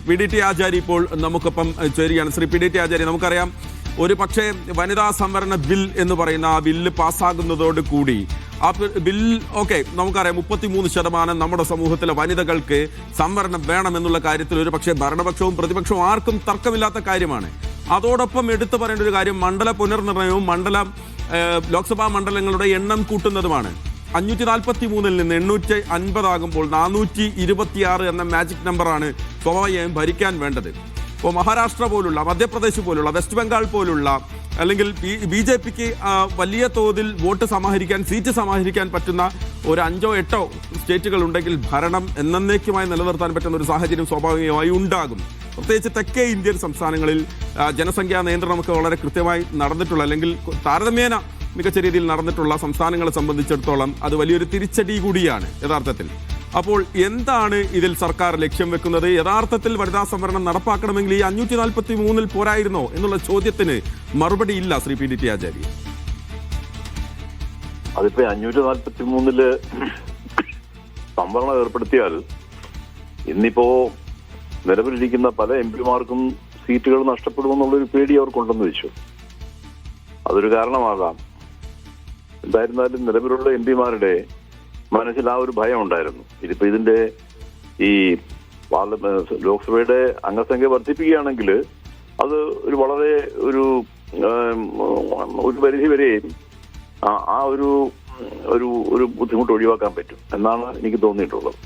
PDT ആചാരി ഇപ്പോൾ നമുക്കൊപ്പം ചേരുകയാണ്. ശ്രീ PDT ആചാരി, നമുക്കറിയാം ഒരു പക്ഷേ വനിതാ സംവരണ ബിൽ എന്ന് പറയുന്ന ആ ബില്ല് പാസ്സാകുന്നതോട് കൂടി ആ ബിൽ നമുക്കറിയാം 33% നമ്മുടെ സമൂഹത്തിലെ വനിതകൾക്ക് സംവരണം വേണമെന്നുള്ള കാര്യത്തിൽ ഒരു പക്ഷേ ഭരണപക്ഷവും പ്രതിപക്ഷവും ആർക്കും തർക്കമില്ലാത്ത കാര്യമാണ്. അതോടൊപ്പം എടുത്തു പറയേണ്ട ഒരു കാര്യം മണ്ഡല പുനർനിർണയവും ലോക്സഭാ മണ്ഡലങ്ങളുടെ എണ്ണം കൂട്ടുന്നതുമാണ്. 543 നിന്ന് 850 ആകുമ്പോൾ 426 എന്ന മാജിക് നമ്പറാണ് സ്വാഭാവികമായും ഭരിക്കാൻ വേണ്ടത്. ഇപ്പോൾ മഹാരാഷ്ട്ര പോലുള്ള, മധ്യപ്രദേശ് പോലുള്ള, വെസ്റ്റ് ബംഗാൾ പോലുള്ള, അല്ലെങ്കിൽ BJPക്ക് വലിയ തോതിൽ സീറ്റ് സമാഹരിക്കാൻ പറ്റുന്ന ഒരു 5ഓ 8ഓ സ്റ്റേറ്റുകൾ ഉണ്ടെങ്കിൽ ഭരണം എന്നേക്കുമായി നിലനിർത്താൻ പറ്റുന്ന ഒരു സാഹചര്യം സ്വാഭാവികമായി ഉണ്ടാകും. പ്രത്യേകിച്ച് തെക്കേ ഇന്ത്യൻ സംസ്ഥാനങ്ങളിൽ ജനസംഖ്യാ നിയന്ത്രണമൊക്കെ വളരെ കൃത്യമായി നടന്നിട്ടുള്ള, അല്ലെങ്കിൽ താരതമ്യേന മികച്ച രീതിയിൽ നടന്നിട്ടുള്ള സംസ്ഥാനങ്ങളെ സംബന്ധിച്ചിടത്തോളം അത് വലിയൊരു തിരിച്ചടി കൂടിയാണ് യഥാർത്ഥത്തിൽ. അപ്പോൾ എന്താണ് ഇതിൽ സർക്കാർ ലക്ഷ്യം വെക്കുന്നത്? യഥാർത്ഥത്തിൽ വനിതാ സംവരണം നടപ്പാക്കണമെങ്കിൽ ഈ 543 പോരായിരുന്നോ എന്നുള്ള ചോദ്യത്തിന് മറുപടി ഇല്ല. ശ്രീ PDT ആചാരി, അതിപ്പോ 543 സംവരണം ഏർപ്പെടുത്തിയാൽ ഇന്നിപ്പോ നിലവിലിരിക്കുന്ന പല MP-മാർക്കും സീറ്റുകൾ നഷ്ടപ്പെടുമെന്നുള്ളൊരു പേടി അവർക്കുണ്ടെന്ന് വെച്ചു. അതൊരു കാരണമാകാം. എന്തായിരുന്നാലും നിലവിലുള്ള MP-മാരുടെ മനസ്സിൽ ആ ഒരു ഭയം ഉണ്ടായിരുന്നു. ഇതിപ്പോ ഇതിന്റെ ഈ ലോക്സഭയുടെ അംഗസംഖ്യ വർദ്ധിപ്പിക്കുകയാണെങ്കിൽ അത് ഒരു വളരെ ഒരു പരിധി വരെയും ആ ഒരു ബുദ്ധിമുട്ട് ഒഴിവാക്കാൻ പറ്റും എന്നാണ് എനിക്ക് തോന്നിയിട്ടുള്ളത്.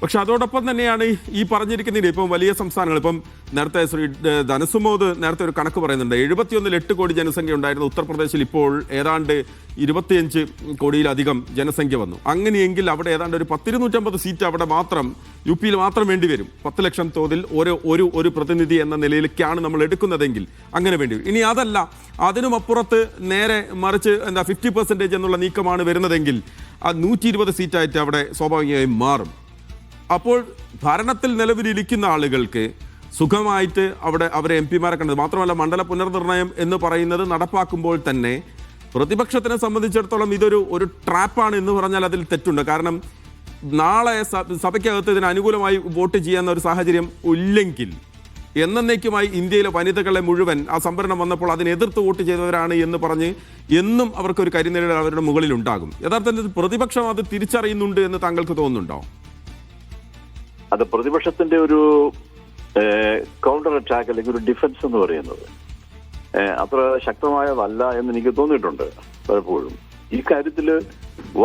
പക്ഷെ അതോടൊപ്പം തന്നെയാണ് ഈ പറഞ്ഞിരിക്കുന്നത്. ഇപ്പം വലിയ സംസ്ഥാനങ്ങൾ, ഇപ്പം നേരത്തെ ശ്രീ ധനസുമോദ് നേരത്തെ ഒരു കണക്ക് പറയുന്നുണ്ട്. 71 8 കോടി ജനസംഖ്യ ഉണ്ടായിരുന്നു ഉത്തർപ്രദേശിൽ, ഇപ്പോൾ ഏതാണ്ട് 25 കോടിയിലധികം ജനസംഖ്യ വന്നു. അങ്ങനെയെങ്കിൽ അവിടെ ഏതാണ്ട് ഒരു 10-250 സീറ്റ് അവിടെ മാത്രം UP മാത്രം വേണ്ടി വരും. 10 ലക്ഷം തോതിൽ ഒരു പ്രതിനിധി എന്ന നിലയിലേക്കാണ് നമ്മൾ എടുക്കുന്നതെങ്കിൽ അങ്ങനെ വേണ്ടി വരും. ഇനി അതല്ല, അതിനുമപ്പുറത്ത് നേരെ മറിച്ച് 50% എന്നുള്ള നീക്കമാണ് വരുന്നതെങ്കിൽ ആ 120 സീറ്റായിട്ട് അവിടെ സ്വാഭാവികമായും മാറും. അപ്പോൾ ഭരണത്തിൽ നിലവിലിരിക്കുന്ന ആളുകൾക്ക് സുഖമായിട്ട് അവരെ MP-മാരെ കണ്ടത് മാത്രമല്ല, മണ്ഡല പുനർനിർണയം എന്ന് പറയുന്നത് നടപ്പാക്കുമ്പോൾ തന്നെ പ്രതിപക്ഷത്തിനെ സംബന്ധിച്ചിടത്തോളം ഇതൊരു ട്രാപ്പാണ് എന്ന് പറഞ്ഞാൽ അതിൽ തെറ്റുണ്ട്. കാരണം നാളെ സഭയ്ക്കകത്ത് ഇതിന് അനുകൂലമായി വോട്ട് ചെയ്യാവുന്ന ഒരു സാഹചര്യം ഇല്ലെങ്കിൽ എന്നേക്കുമായി ഇന്ത്യയിലെ വനിതകളെ മുഴുവൻ ആ സംവരണം വന്നപ്പോൾ അതിനെതിർത്ത് വോട്ട് ചെയ്തവരാണ് എന്ന് പറഞ്ഞ് എന്നും അവർക്കൊരു കരിനിഴൽ അവരുടെ മുകളിൽ ഉണ്ടാകും. യഥാർത്ഥത്തിൽ പ്രതിപക്ഷം അത് തിരിച്ചറിയുന്നുണ്ട് എന്ന് താങ്കൾക്ക് തോന്നുന്നുണ്ടോ? അത് പ്രതിപക്ഷത്തിന്റെ ഒരു കൗണ്ടർ അറ്റാക്ക് അല്ലെങ്കിൽ ഒരു ഡിഫൻസ് എന്ന് പറയുന്നത് അത്ര ശക്തമായതല്ല എന്ന് എനിക്ക് തോന്നിയിട്ടുണ്ട് പലപ്പോഴും. ഈ കാര്യത്തിൽ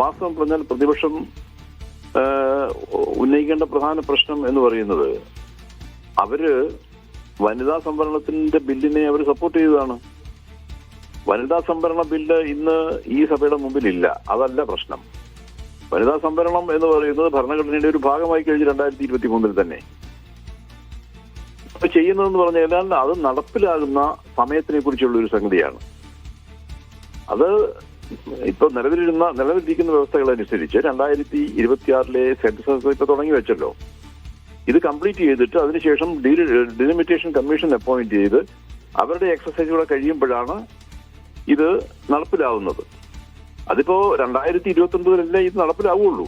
വാസ്തവം പറഞ്ഞാൽ പ്രതിപക്ഷം ഉന്നയിക്കേണ്ട പ്രധാന പ്രശ്നം എന്ന് പറയുന്നത് അവര് വനിതാ സംവരണത്തിന്റെ ബില്ലിനെ അവർ സപ്പോർട്ട് ചെയ്തതാണ്. വനിതാ സംവരണ ബില്ല് ഇന്ന് ഈ സഭയുടെ മുമ്പിലില്ല, അതല്ല പ്രശ്നം. വനിതാ സംവരണം എന്ന് പറയുന്നത് ഭരണഘടനയുടെ ഒരു ഭാഗമായി കഴിഞ്ഞ് 2023 തന്നെ ഇപ്പൊ ചെയ്യുന്നതെന്ന് പറഞ്ഞു കഴിഞ്ഞാൽ അത് നടപ്പിലാകുന്ന സമയത്തിനെ കുറിച്ചുള്ള ഒരു സംഗതിയാണ്. അത് ഇപ്പൊ നിലവിലിരിക്കുന്ന വ്യവസ്ഥകളനുസരിച്ച് 2026 സെൻസസ് ഇപ്പൊ തുടങ്ങി വെച്ചല്ലോ. ഇത് കംപ്ലീറ്റ് ചെയ്തിട്ട് അതിനുശേഷം ഡിലിമിറ്റേഷൻ കമ്മീഷൻ അപ്പോയിന്റ് ചെയ്ത് അവരുടെ എക്സസൈസുകളെ കഴിയുമ്പോഴാണ് ഇത് നടപ്പിലാവുന്നത്. അതിപ്പോ 2029 ഇത് നടപ്പിലാവുള്ളൂ.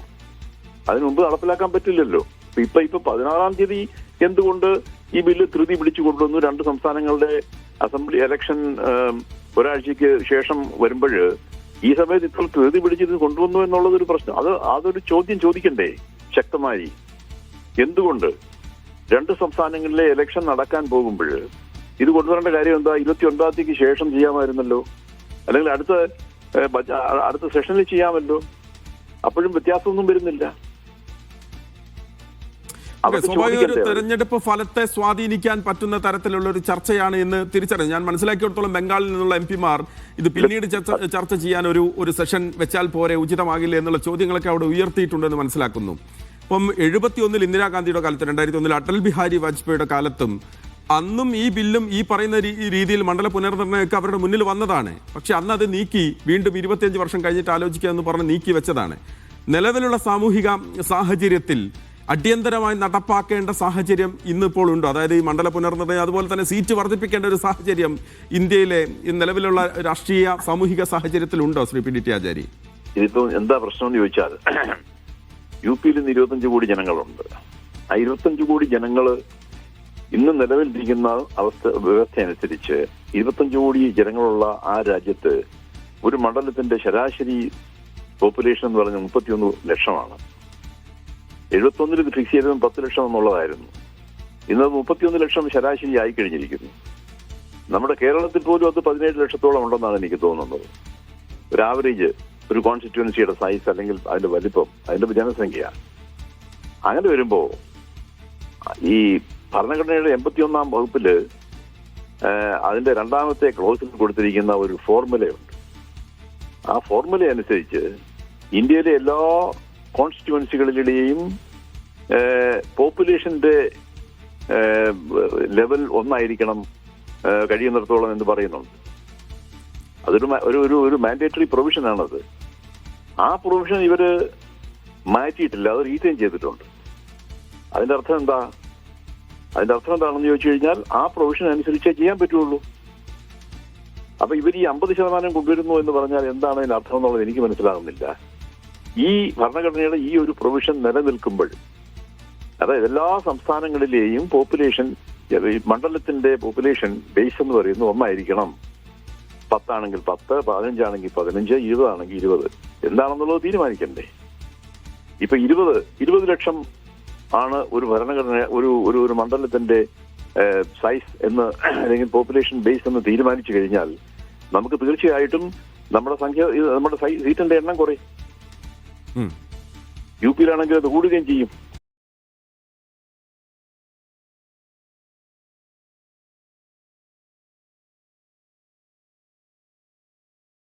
അതിനു മുമ്പ് നടപ്പിലാക്കാൻ പറ്റില്ലല്ലോ. ഇപ്പൊ 16-ാം തീയതി എന്തുകൊണ്ട് ഈ ബില്ല് ധൃതി പിടിച്ചു കൊണ്ടുവന്നു? 2 സംസ്ഥാനങ്ങളുടെ അസംബ്ലി ഇലക്ഷൻ ഒരാഴ്ചയ്ക്ക് ശേഷം വരുമ്പോൾ ഈ സമയത്ത് ഇപ്പോൾ ധൃതി പിടിച്ച് ഇത് കൊണ്ടുവന്നു എന്നുള്ളതൊരു പ്രശ്നം. അതൊരു ചോദ്യം ചോദിക്കണ്ടേ ശക്തമായി? എന്തുകൊണ്ട് 2 സംസ്ഥാനങ്ങളിലെ ഇലക്ഷൻ നടക്കാൻ പോകുമ്പോൾ ഇത് കൊണ്ടുവരേണ്ട കാര്യം എന്താ? 29-ാം തീയതിക്ക് ശേഷം ചെയ്യാമായിരുന്നല്ലോ, അല്ലെങ്കിൽ അടുത്ത സെഷനിൽ ചെയ്യാമല്ലോ. അപ്പോഴും വ്യത്യാസമൊന്നും വരുന്നില്ല. സ്വാഭാവിക ഒരു തെരഞ്ഞെടുപ്പ് ഫലത്തെ സ്വാധീനിക്കാൻ പറ്റുന്ന തരത്തിലുള്ള ഒരു ചർച്ചയാണ് എന്ന് തിരിച്ചറിഞ്ഞു. ഞാൻ മനസ്സിലാക്കിയിടത്തോളം ബംഗാളിൽ നിന്നുള്ള MP-മാർ ഇത് പിന്നീട് ചർച്ച ചെയ്യാൻ ഒരു സെഷൻ വെച്ചാൽ പോരെ, ഉചിതമാകില്ല എന്നുള്ള ചോദ്യങ്ങളൊക്കെ അവിടെ ഉയർത്തിയിട്ടുണ്ടെന്ന് മനസ്സിലാക്കുന്നു. ഇപ്പം 71 ഇന്ദിരാഗാന്ധിയുടെ കാലത്ത്, 2001 അടൽ ബിഹാരി വാജ്പേയിയുടെ കാലത്തും അന്നും ഈ ബില്ലും ഈ പറയുന്ന രീതിയിൽ മണ്ഡല പുനർനിർണയമൊക്കെ അവരുടെ മുന്നിൽ വന്നതാണ്. പക്ഷെ അന്ന് അത് നീക്കി വീണ്ടും 25 വർഷം കഴിഞ്ഞിട്ട് ആലോചിക്കുക എന്ന് പറഞ്ഞ് നീക്കി വെച്ചതാണ്. നിലവിലുള്ള സാമൂഹിക സാഹചര്യത്തിൽ അടിയന്തരമായി നടപ്പാക്കേണ്ട സാഹചര്യം ഇന്നിപ്പോൾ ഉണ്ടോ? അതായത് ഈ മണ്ഡല പുനർനിർണയം അതുപോലെ തന്നെ സീറ്റ് വർദ്ധിപ്പിക്കേണ്ട ഒരു സാഹചര്യം ഇന്ത്യയിലെ നിലവിലുള്ള രാഷ്ട്രീയ സാമൂഹിക സാഹചര്യത്തിൽ ഉണ്ടോ ശ്രീ PDT ആചാരി? ഇതിപ്പോ എന്താ പ്രശ്നം എന്ന് ചോദിച്ചാൽ UP-ൽ 25 കോടി ജനങ്ങളുണ്ട്. ആ 25 കോടി ജനങ്ങള് ഇന്ന് നിലവിലിരിക്കുന്ന വ്യവസ്ഥ അനുസരിച്ച് 25 കോടി ജനങ്ങളുള്ള ആ രാജ്യത്ത് ഒരു മണ്ഡലത്തിന്റെ ശരാശരി പോപ്പുലേഷൻ എന്ന് പറഞ്ഞാൽ 31 ലക്ഷമാണ്. 71 ഇത് ഫിക്സ് ചെയ്തതും 10 ലക്ഷം എന്നുള്ളതായിരുന്നു. ഇന്ന് 31 ലക്ഷം ശരാശരി ആയിക്കഴിഞ്ഞിരിക്കുന്നു. നമ്മുടെ കേരളത്തിൽ പോലും അത് 17 ലക്ഷത്തോളം ഉണ്ടെന്നാണ് എനിക്ക് തോന്നുന്നത്. ഒരു ആവറേജ് ഒരു കോൺസ്റ്റിറ്റ്യുവൻസിയുടെ സൈസ് അല്ലെങ്കിൽ അതിന്റെ വലിപ്പം, അതിന്റെ ജനസംഖ്യ. അങ്ങനെ വരുമ്പോ ഈ ഭരണഘടനയുടെ 81-ാം വകുപ്പില് അതിന്റെ 2ാമത്തെ ക്ലോസിൽ കൊടുത്തിരിക്കുന്ന ഒരു ഫോർമുലയുണ്ട്. ആ ഫോർമുല അനുസരിച്ച് ഇന്ത്യയിലെ എല്ലാ കോൺസ്റ്റിറ്റ്യുവൻസികളിലെയും പോപ്പുലേഷന്റെ ലെവൽ ഒന്നായിരിക്കണം കഴിയുന്നിടത്തോളം എന്ന് പറയുന്നുണ്ട്. അതൊരു മാൻഡേറ്ററി പ്രൊവിഷനാണത്. ആ പ്രൊവിഷൻ ഇവര് മാറ്റിയിട്ടില്ല, അത് റീറ്റെയിൻ ചെയ്തിട്ടുണ്ട്. അതിന്റെ അർത്ഥം എന്താണെന്ന് ചോദിച്ചു കഴിഞ്ഞാൽ ആ പ്രൊവിഷൻ അനുസരിച്ചേ ചെയ്യാൻ പറ്റുള്ളൂ. അപ്പൊ ഇവർ ഈ 50% കൊണ്ടുവരുന്നു എന്ന് പറഞ്ഞാൽ എന്താണ് അതിന്റെ അർത്ഥം എന്നുള്ളത് എനിക്ക് മനസ്സിലാകുന്നില്ല. ഈ ഭരണഘടനയുടെ ഈ ഒരു പ്രൊവിഷൻ നിലനിൽക്കുമ്പോൾ, അതായത് എല്ലാ സംസ്ഥാനങ്ങളിലെയും പോപ്പുലേഷൻ, മണ്ഡലത്തിന്റെ പോപ്പുലേഷൻ ബേസ് എന്ന് പറയുന്നത് ഒന്നായിരിക്കണം. 10 ആണെങ്കിൽ 10, 15 ആണെങ്കിൽ 15, 20 ആണെങ്കിൽ 20 എന്താണെന്നുള്ളത് തീരുമാനിക്കണ്ടേ? ഇപ്പൊ 20 ലക്ഷം ആണ് ഒരു ഭരണഘടന ഒരു മണ്ഡലത്തിന്റെ സൈസ് എന്ന് അല്ലെങ്കിൽ പോപ്പുലേഷൻ ബേസ് എന്ന് തീരുമാനിച്ചു കഴിഞ്ഞാൽ നമുക്ക് തീർച്ചയായിട്ടും നമ്മുടെ സീറ്റിന്റെ എണ്ണം കുറയും. യു പിയിലാണെങ്കിൽ അത് കൂടുകയും ചെയ്യും.